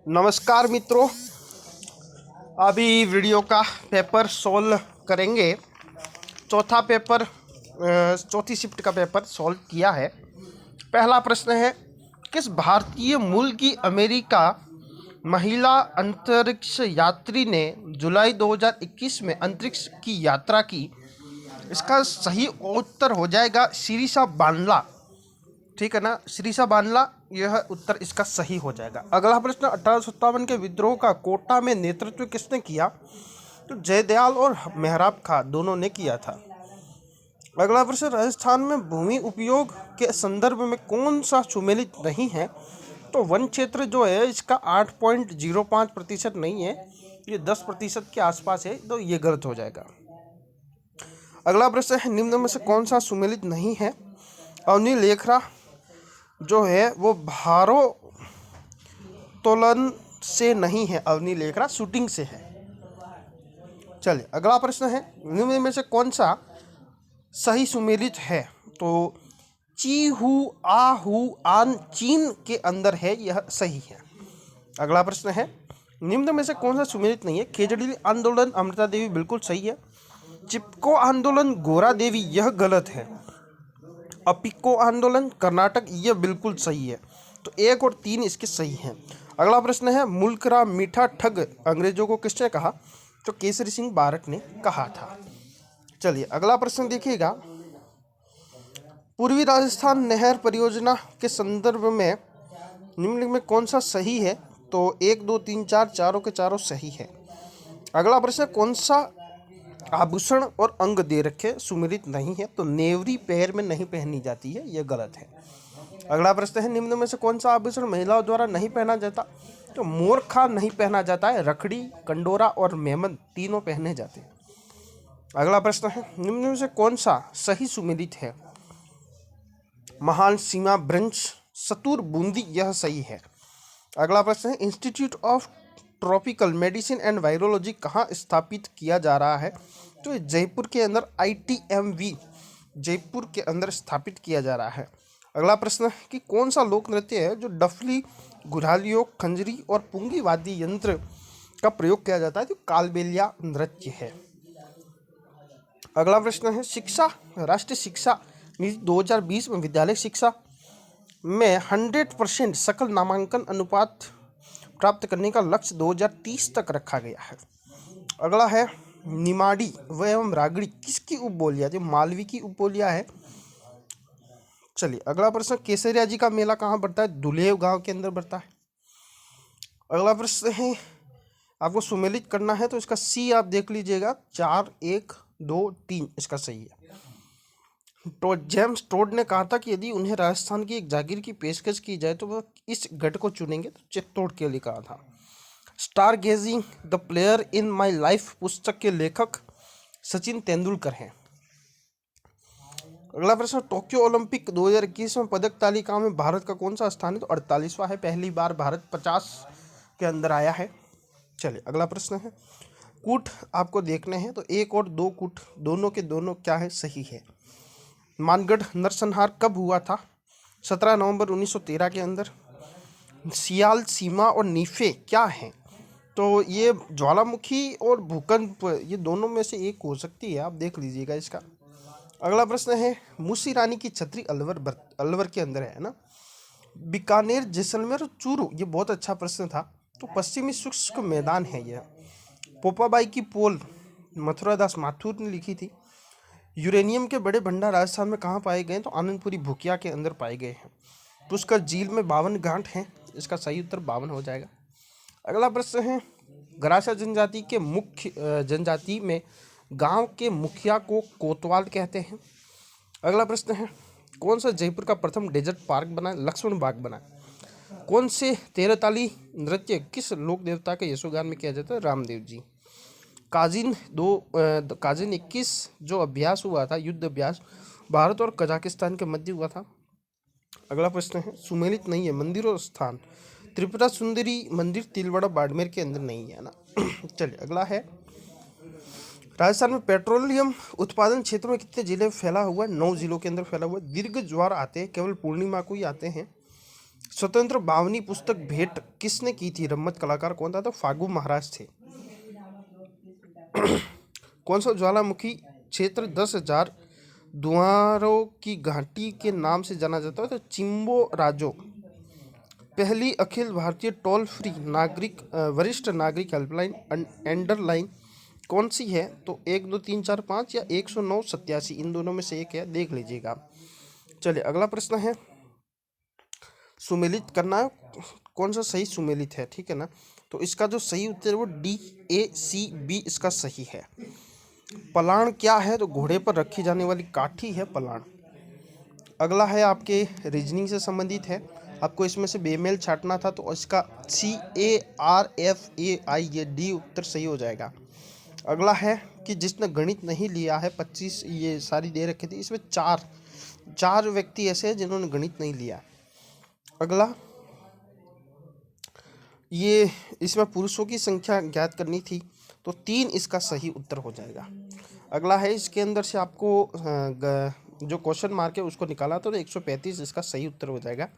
नमस्कार मित्रों, अभी वीडियो का पेपर सॉल्व करेंगे। चौथा पेपर चौथी शिफ्ट का पेपर सॉल्व किया है। पहला प्रश्न है, किस भारतीय मूल की अमेरिका महिला अंतरिक्ष यात्री ने जुलाई 2021 में अंतरिक्ष की यात्रा की? इसका सही उत्तर हो जाएगा शिरीषा बांदला। ठीक है ना, शिरीषा बांदला, यह उत्तर इसका सही हो जाएगा। अगला प्रश्न, 1857 के विद्रोह का कोटा में नेतृत्व किसने किया? तो जयदयाल और मेहराब खां दोनों ने किया था। अगला प्रश्न, राजस्थान में भूमि उपयोग के संदर्भ में कौन सा सुमेलित नहीं है? तो वन क्षेत्र जो है इसका 8.05% नहीं है, ये 10% के आसपास है, तो ये गलत हो जाएगा। अगला प्रश्न है, निम्न में से कौन सा सुमेलित नहीं है? अवनी लेखरा जो है वो भारोत्तोलन से नहीं है, अवनी लेखरा शूटिंग से है। चलिए अगला प्रश्न है, निम्न में से कौन सा सही सुमेलित है? तो ची हु आ हु आन चीन के अंदर है, यह सही है। अगला प्रश्न है, निम्न में से कौन सा सुमेलित नहीं है? खेजड़ी आंदोलन अमृता देवी बिल्कुल सही है। चिपको आंदोलन गोरा देवी, यह गलत है। अपिको आंदोलन कर्नाटक, यह बिल्कुल सही है। तो 1 और 3 इसके सही हैं। अगला प्रश्न है, मुल्क का मीठा ठग अंग्रेजों को किसने कहा? तो केसरी सिंह बारक ने कहा था। चलिए अगला प्रश्न देखिएगा, पूर्वी राजस्थान नहर परियोजना के संदर्भ में निम्न में कौन सा सही है? तो 1 2 3 4 चारों के चारों सही है। अगला प्रश्न, कौन सा आभूषण और अंग दे रखे सुमेलित नहीं है? तो नेवरी पैर में नहीं पहनी जाती है, यह गलत है। अगला प्रश्न है, निम्न में से कौन सा आभूषण महिलाओं द्वारा नहीं पहना जाता? तो मोरखा नहीं पहना जाता है, रखड़ी, कंडोरा और मेमन तीनों पहने जाते हैं। अगला प्रश्न है, निम्न में से कौन सा सही सुमेलित है? महान सीमा ब्रंच सतुर बूंदी, यह सही है। अगला प्रश्न है, institute of tropical medicine and virology कहाँ स्थापित किया जा रहा है? तो जयपुर के अंदर ITMV जयपुर के अंदर स्थापित किया जा रहा है। अगला प्रश्न है कि कौन सा लोक नृत्य है जो डफली, गुरालियों, खंजरी और पुंगी वाद्य यंत्र का प्रयोग किया जाता है? तो कालबेलिया नृत्य है। अगला प्रश्न है, शिक्षा राष्ट्रीय शिक्षा नीति 2020 में विद्यालय शिक्षा में 100% सकल नामांकन अनुपात प्राप्त करने का लक्ष्य 2030 तक रखा गया है। अगला है, निमाड़ी एवं रागड़ी किसकी उपबोलियां थी? मालवी की उपबोलियां है। चलिए अगला प्रश्न, केसरिया जी का मेला कहाँ बढ़ता है? दुलेव गांव के अंदर बढ़ता है। अगला प्रश्न है, आपको सुमेलित करना है तो इसका सी आप देख लीजिएगा, 4 1 2 3 इसका सही है। तो जेम्स टोड ने कहा था कि यदि उन्हें राजस्थान की एक जागीर की पेशकश की जाए तो वह इस गढ़ को चुनेंगे, तो चित्तौड़ के लिए कहा था। Star gazing the player in my life पुस्तक के लेखक सचिन तेंदुलकर हैं। अगला प्रश्न, टोक्यो ओलंपिक 2021 में पदक तालिका में भारत का कौन सा स्थान है? तो 48वां है। पहली बार भारत 50 के अंदर आया है। चलिए अगला प्रश्न है, कूट आपको देखने हैं, तो 1 और 2 कूट दोनों के दोनों क्या है? सही है। मानगढ़ नरसंहार कब हुआ था? 17 नवंबर 1913 के अंदर। सियाल, सीमा और नीफे क्या हैं? तो ये ज्वालामुखी और भूकंप, ये दोनों में से एक हो सकती है, आप देख लीजिएगा इसका। अगला प्रश्न है, मूसी रानी की छतरी अलवर के अंदर है ना। बीकानेर, जैसलमेर और चूरू, ये बहुत अच्छा प्रश्न था। तो पश्चिमी शुष्क मैदान है यह। पोपाबाई की पोल मथुरा दास माथुर ने लिखी थी। यूरेनियम के बड़े भंडार राजस्थान में कहाँ पाए गए? तो आनंदपुरी भूकिया के अंदर पाए गए हैं। पुष्कर झील में 52 गांठ हैं, इसका सही उत्तर 52 हो जाएगा। अगला प्रश्न है, गरासा जनजाति के मुख्य जनजाति में गांव के मुखिया को कोतवाल कहते हैं। अगला प्रश्न है, कौन सा जयपुर का प्रथम डेजर्ट पार्क बना? लक्ष्मण बाग बना। कौन से 13 ताली नृत्य किस लोक देवता के यशोगान में किया जाता है? रामदेव जी। काजिन 21 जो अभ्यास हुआ था, युद्ध अभ्यास, भारत और कजाकिस्तान के मध्य हुआ था। अगला प्रश्न है, सुमेलित नहीं है मंदिर और स्थान। त्रिपुरा सुंदरी मंदिर तिलवाड़ा बाड़मेर के अंदर नहीं है ना। चलिए अगला है, राजस्थान में पेट्रोलियम उत्पादन क्षेत्र में कितने जिले फैला हुआ है? 9 जिलों के अंदर फैला हुआ है। दीर्घ ज्वार आते हैं केवल पूर्णिमा को ही आते हैं। स्वतंत्र बावनी पुस्तक भेंट किसने की थी? रम्मत कलाकार कौन था? तो फागू महाराज थे। कौन सा ज्वालामुखी क्षेत्र 10,000 द्वारों की घाटी के नाम से जाना जाता है? तो चिम्बो राजो। पहली अखिल भारतीय टोल फ्री वरिष्ठ नागरिक हेल्पलाइन एंडरलाइन कौन सी है? तो 12345 या 10987, इन दोनों में से एक है, देख लीजिएगा। चलिए अगला प्रश्न है, सुमेलित करना कौन सा सही सुमेलित है, ठीक है ना। तो इसका जो सही उत्तर है वो DACB इसका सही है। पलाण क्या है? तो घोड़े पर रखी जाने वाली काठी है पलाण। अगला है आपके रीजनिंग से संबंधित है, आपको इसमें से बेमेल छांटना था, तो इसका CARFAI ये D उत्तर सही हो जाएगा। अगला है कि जिसने गणित नहीं लिया है, 25 ये सारी दे रखी थी, इसमें चार व्यक्ति ऐसे हैं जिन्होंने गणित नहीं लिया। अगला ये इसमें पुरुषों की संख्या ज्ञात करनी थी, तो 3 इसका सही उत्तर हो जाएगा। अगला है इसके अंदर से आपको जो क्वेश्चन मार्क है उसको निकाला, तो 135 इसका सही उत्तर हो जाएगा।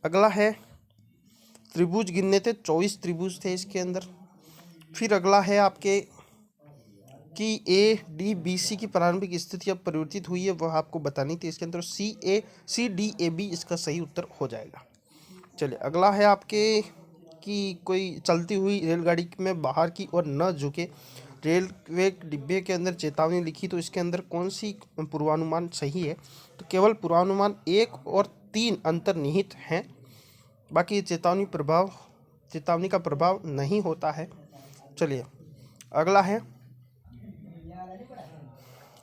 अगला है त्रिभुज गिनने थे, 24 त्रिभुज थे इसके अंदर। फिर अगला है आपके कि ADBC की प्रारंभिक स्थिति अब परिवर्तित हुई है, वह आपको बतानी थी। इसके अंदर CDAB इसका सही उत्तर हो जाएगा। चलिए अगला है आपके कि कोई चलती हुई रेलगाड़ी में बाहर की ओर न झुके, रेलवे डिब्बे के अंदर चेतावनी लिखी, तो इसके अंदर कौन सी पूर्वानुमान सही है? तो केवल पूर्वानुमान 1 और 3 अंतर्निहित हैं, बाकी चेतावनी का प्रभाव नहीं होता है। चलिए अगला है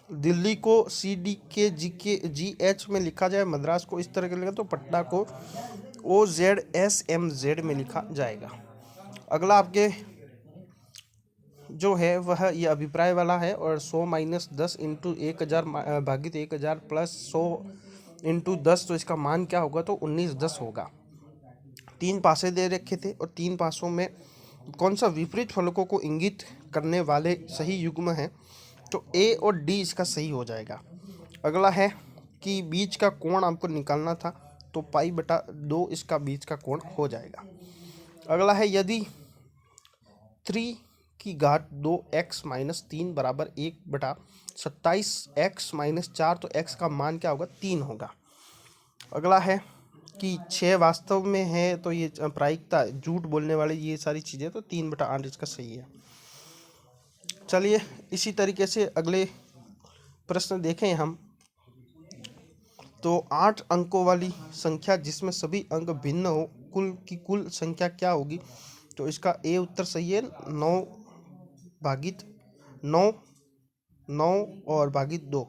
दिल्ली को CDKGH में लिखा जाए, मद्रास को इस तरह के लिखा, तो पटना को OZSMZ में लिखा जाएगा। अगला आपके जो है वह ये अभिप्राय वाला है, और 100 - 10 × 1000 भागित 1000 प्लस 100 × 10, तो इसका मान क्या होगा? तो 1910 होगा। 3 पासे दे रखे थे, और 3 पासों में कौन सा विपरीत फलकों को इंगित करने वाले सही युग्म है? तो A और D इसका सही हो जाएगा। अगला है कि बीच का कोण आपको निकालना था, तो π/2 इसका बीच का कोण हो जाएगा। अगला है यदि 3 की घात 2x - 3 बराबर 1/27x - 4, तो x का मान क्या होगा? 3 होगा। अगला है कि 6 वास्तव में है, तो ये प्रायिकता, झूठ बोलने वाली ये सारी चीज़ें, तो 3/8 इसका सही है। चलिए इसी तरीके से अगले प्रश्न देखें हम, तो 8 अंकों वाली संख्या जिसमें सभी अंक भिन्न हो, कुल संख्या क्या होगी? तो इसका A उत्तर सही है, 9 और भागित 2।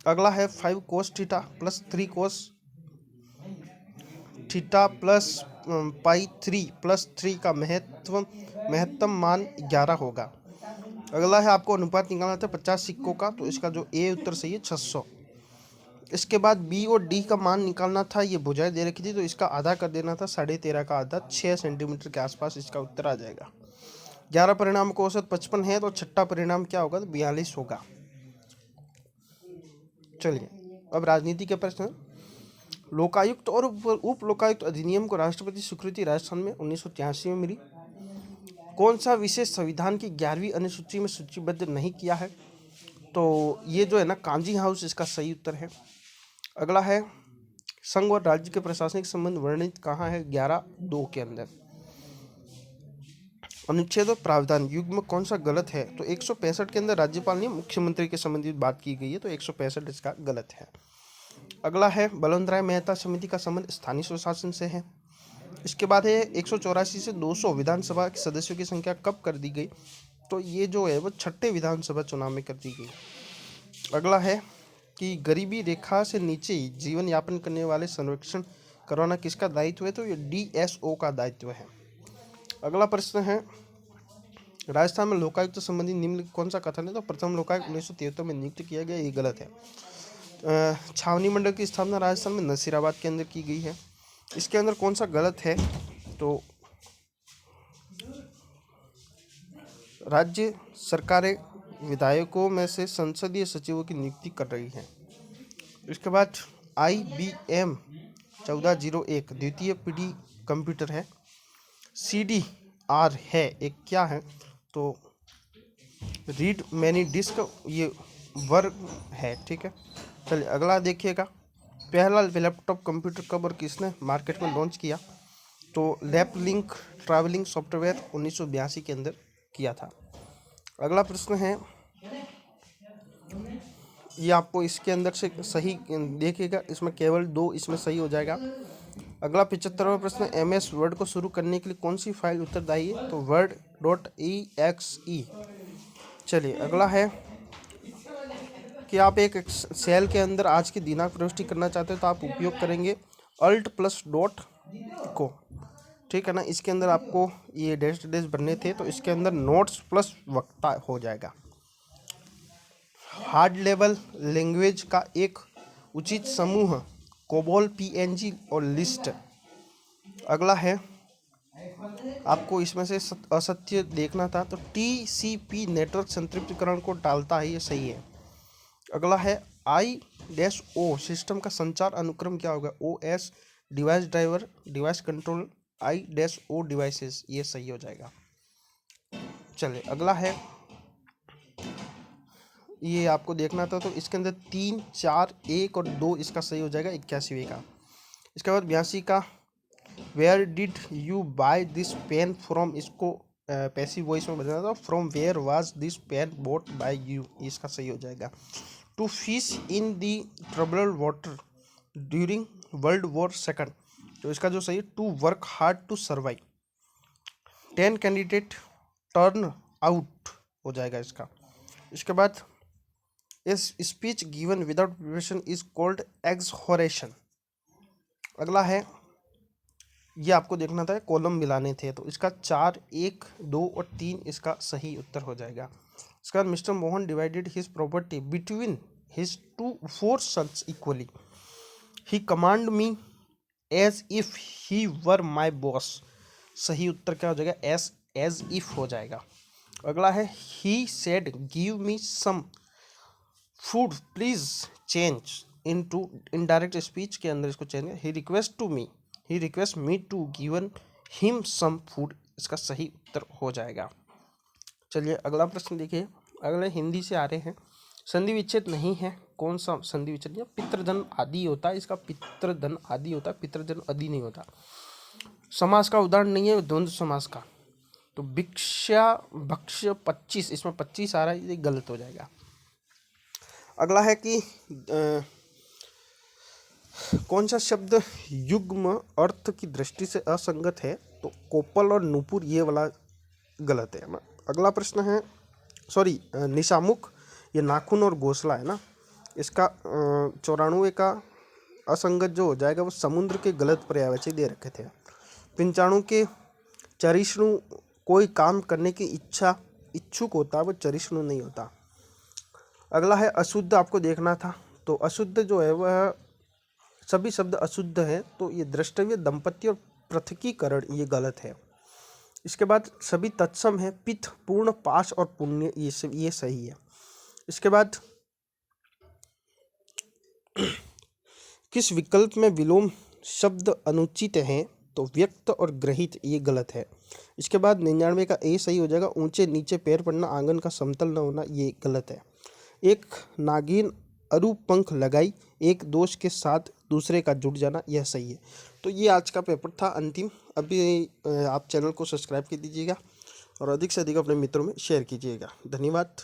अगला है 5 cos theta plus 3 cos theta plus π3 plus 3 का महत्तम मान 11 होगा। अगला है आपको अनुपात निकालना था 50 सिक्कों का, तो इसका जो A उत्तर सही है 600। इसके बाद B और D का मान निकालना था, ये भुजाएं दे रखी थी, तो इसका आधा कर देना था, 13.5 का आधा 6 सेंटीमीटर के आसपास इसका उत्तर आ जाएगा। 11 परिणाम को औसत 55 है, तो छठा परिणाम क्या होगा? तो 42 होगा। चलिए अब राजनीति के प्रश्न। लोकायुक्त और उप लोकायुक्त अधिनियम को राष्ट्रपति स्वीकृति राजस्थान में 1983 में मिली। कौन सा विषय संविधान की 11वीं अनुसूची में सूचीबद्ध नहीं किया है? तो ये जो है ना, कांजी हाउस इसका सही उत्तर है। अगला है संघ और राज्य के प्रशासनिक संबंध वर्णित कहाँ है? 11(2) के अंदर। अनुच्छेद और प्रावधान युग्म कौन सा गलत है? तो 165 के अंदर राज्यपाल ने मुख्यमंत्री के संबंधित बात की गई है, तो 165 इसका गलत है। अगला है बलवंत राय मेहता समिति का संबंध स्थानीय स्वशासन से है। इसके बाद है 184 से 200 विधानसभा के सदस्यों की संख्या कब कर दी गई? तो ये जो है वो 6ठे विधानसभा चुनाव में कर दी गई। अगला है कि गरीबी रेखा से नीचे जीवन यापन करने वाले संरक्षण करवाना किसका दायित्व है? तो ये DSO का दायित्व है। अगला प्रश्न है राजस्थान में लोकायुक्त संबंधी निम्न कौन सा कथन है? तो प्रथम लोकायुक्त 1973 में नियुक्त किया गया, ये गलत है। छावनी मंडल की स्थापना राजस्थान में नसीराबाद के अंदर की गई है, इसके अंदर कौन सा गलत है? तो राज्य सरकारें विधायकों में से संसदीय सचिवों की नियुक्ति कर रही हैं। इसके बाद IBM 1401 द्वितीय पीढ़ी कंप्यूटर है। CDR है एक क्या है, तो रीड मैनी डिस्क, ये वर्ग है, ठीक है। चलिए अगला देखिएगा, पहला लैपटॉप कंप्यूटर कब और किसने मार्केट में लॉन्च किया, तो लैपलिंक ट्रैवलिंग सॉफ्टवेयर 1982 के अंदर किया था। अगला प्रश्न है, ये आपको इसके अंदर से सही देखिएगा, इसमें केवल 2 इसमें सही हो जाएगा। अगला 75वां प्रश्न, MS वर्ड को शुरू करने के लिए कौन सी फाइल उत्तरदायी है, तो word.exe। चलिए अगला है कि आप एक सेल के अंदर आज की दिनांक प्रविष्टि करना चाहते हो तो आप उपयोग करेंगे Alt+. को, ठीक है ना। इसके अंदर आपको ये डैश डैश भरने थे, तो इसके अंदर नोट्स प्लस वक्ता हो जाएगा। हार्ड लेवल लैंग्वेज का एक उचित समूह कोबोल, PNG और लिस्ट। अगला है, आपको इसमें से असत्य देखना था, तो TCP नेटवर्क संतृप्तिकरण को टालता है, ये सही है। अगला है, I-O सिस्टम का संचार अनुक्रम क्या होगा, OS device driver device control I-O devices, ये सही हो जाएगा। चलिए अगला है, ये आपको देखना था, तो इसके अंदर 3, 4, 1 और 2 इसका सही हो जाएगा 81वें का। इसके बाद 82 का, where did you buy this pen from, इसको पैसिव वॉइस में बताना था, from where was this pen bought by you, इसका सही हो जाएगा। To fish in the troubled water during world war second, तो इसका जो सही है, to work hard to survive. 10 candidate turn out हो जाएगा इसका। इसके बाद, इस speech given without preparation is called exhortation. अगला है, ये आपको देखना था, कॉलम मिलाने थे, तो इसका 4, 1, 2 और 3 इसका सही उत्तर हो जाएगा। इसका बाद, mister Mohan divided his property between his 4 sons equally, he command me as if he were my boss, सही उत्तर क्या हो जाएगा, एज इफ हो जाएगा। अगला है, he said give me some food please change into, indirect speech के अंदर इसको change, he request me to given him some food, इसका सही उत्तर हो जाएगा। चलिए अगला प्रश्न देखिए, अगले हिंदी से आ रहे हैं। संधि विच्छेद नहीं है, कौन सा संधि विच्छेद, या पितृधन आदि होता है, इसका पितृधन आदि होता है, पितृधन आदि नहीं होता। समास का उदाहरण नहीं है, द्वंद्व समास का, तो भिक्षा भक्ष्य 25, इसमें 25 आ रहा है, ये गलत हो जाएगा। अगला है कि कौन सा शब्द युग्म अर्थ की दृष्टि से असंगत है, तो कोपल और नूपुर, ये वाला गलत है ना। अगला प्रश्न है, निशामुख, ये नाखून और घोंसला है ना, इसका 94 का असंगत जो हो जाएगा वो समुद्र के गलत पर्यायवाची दे रखे थे। 95 के चरिष्णु, कोई काम करने की इच्छुक होता है, वो चरिष्णु नहीं होता। अगला है, अशुद्ध आपको देखना था, तो अशुद्ध जो है वह सभी शब्द अशुद्ध है, तो ये द्रष्टव्य, दंपत्ति और पृथकीकरण, ये गलत है। इसके बाद सभी तत्सम है, पित्त, पूर्ण, पाश और पुण्य, ये सही है। इसके बाद किस विकल्प में विलोम शब्द अनुचित है, तो व्यक्त और ग्रहित, ये गलत है। इसके बाद 99 का ए सही हो जाएगा, ऊंचे नीचे पैर पड़ना, आंगन का समतल न होना, ये गलत है। एक नागिन अरूप पंख लगाई, एक दोष के साथ दूसरे का जुड़ जाना, यह सही है। तो ये आज का पेपर था अंतिम। अभी आप चैनल को सब्सक्राइब कर दीजिएगा और अधिक से अधिक अपने मित्रों में शेयर कीजिएगा। धन्यवाद।